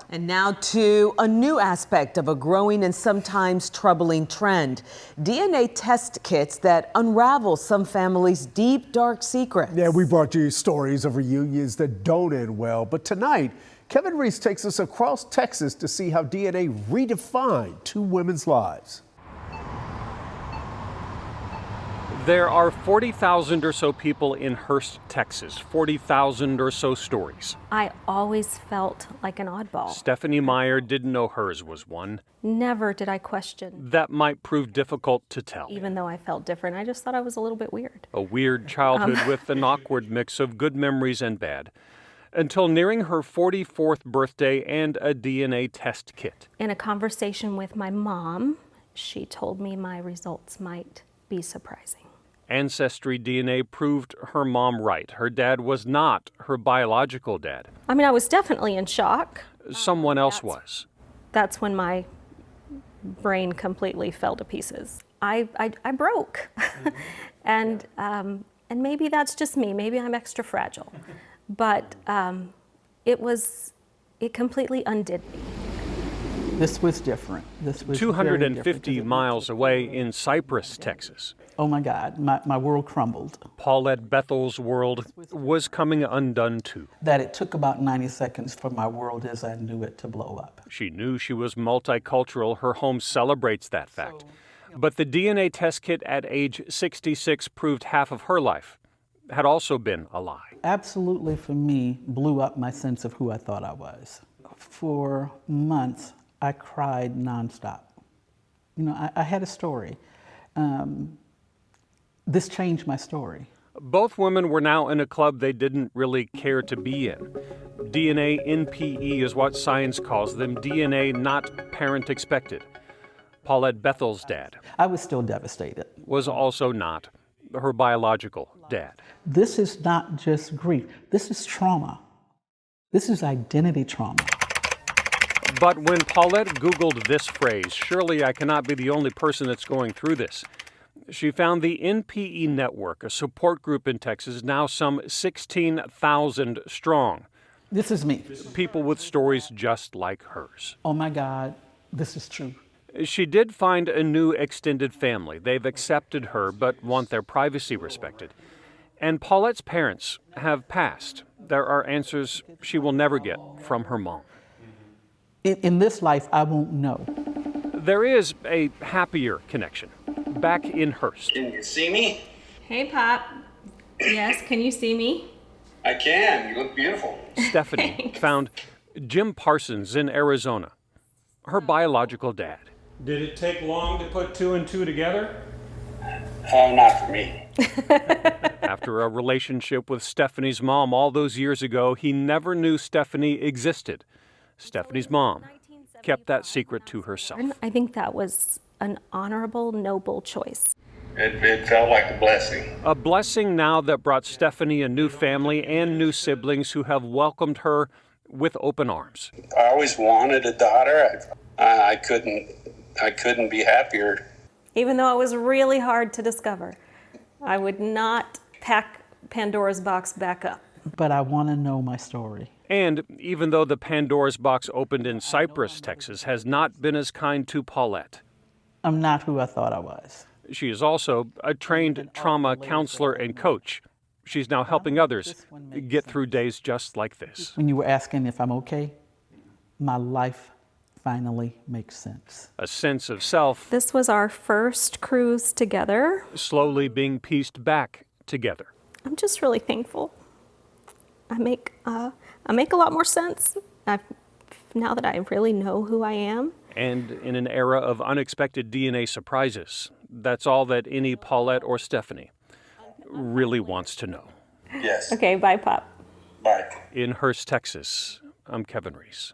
And now to a new aspect of a growing and sometimes troubling trend. DNA test kits that unravel some families' deep, dark secrets. Yeah, we brought you stories of reunions that don't end well. But tonight, Kevin Reese takes us across Texas to see how DNA redefined two women's lives. There are 40,000 or so people in Hurst, Texas, 40,000 or so stories. I always felt like an oddball. Stephanie Meyer didn't know hers was one. Never did I question. That might prove difficult to tell. Even though I felt different, I just thought I was a little bit weird. A weird childhood with an awkward mix of good memories and bad. Until nearing her 44th birthday and a DNA test kit. In a conversation with my mom, she told me my results might be surprising. Ancestry DNA proved her mom right. Her dad was not her biological dad. I mean, I was definitely in shock. Someone else was. That's when my brain completely fell to pieces. I broke. And maybe that's just me. Maybe I'm extra fragile. But it completely undid me. This was different. This was 250 miles away in Cypress, Texas. Oh my God, my world crumbled. Paulette Bethel's world was coming undone too. That it took about 90 seconds for my world as I knew it to blow up. She knew she was multicultural. Her home celebrates that fact. But the DNA test kit at age 66 proved half of her life had also been a lie. Absolutely, for me, blew up my sense of who I thought I was. For months, I cried nonstop. You know, I had a story. This changed my story. Both women were now in a club they didn't really care to be in. DNA NPE is what science calls them, DNA not parent expected. Paulette Bethel's dad. I was still devastated. Was also not her biological dad. This is not just grief. This is trauma. This is identity trauma. But when Paulette Googled this phrase, surely I cannot be the only person that's going through this, she found the NPE network, a support group in Texas, now some 16,000 strong. This is me. People with stories just like hers. Oh my God, this is true. She did find a new extended family. They've accepted her, but want their privacy respected. And Paulette's parents have passed. There are answers she will never get from her mom. In this life, I won't know. There is a happier connection. Back in Hurst. Can you see me? Hey, Pop. Yes, can you see me? I can. You look beautiful. Stephanie found Jim Parsons in Arizona, her biological dad. Did it take long to put two and two together? Not for me. After a relationship with Stephanie's mom all those years ago, he never knew Stephanie existed. Stephanie's mom kept that secret to herself. I think that was an honorable, noble choice. It felt like a blessing. A blessing now that brought Stephanie a new family and new siblings who have welcomed her with open arms. I always wanted a daughter. I couldn't be happier. Even though it was really hard to discover, I would not pack Pandora's box back up. But I want to know my story. And even though the Pandora's box opened in Cypress, Texas, has not been as kind to Paulette. I'm not who I thought I was. She is also a trained trauma counselor and coach. She's now helping others get through days just like this. When you were asking if I'm okay, my life finally makes sense. A sense of self. This was our first cruise together. Slowly being pieced back together. I'm just really thankful. I make a lot more sense now that I really know who I am. And in an era of unexpected DNA surprises, that's all that any Paulette or Stephanie really wants to know. Yes. Okay, bye, Pop. Bye. In Hurst, Texas, I'm Kevin Reese.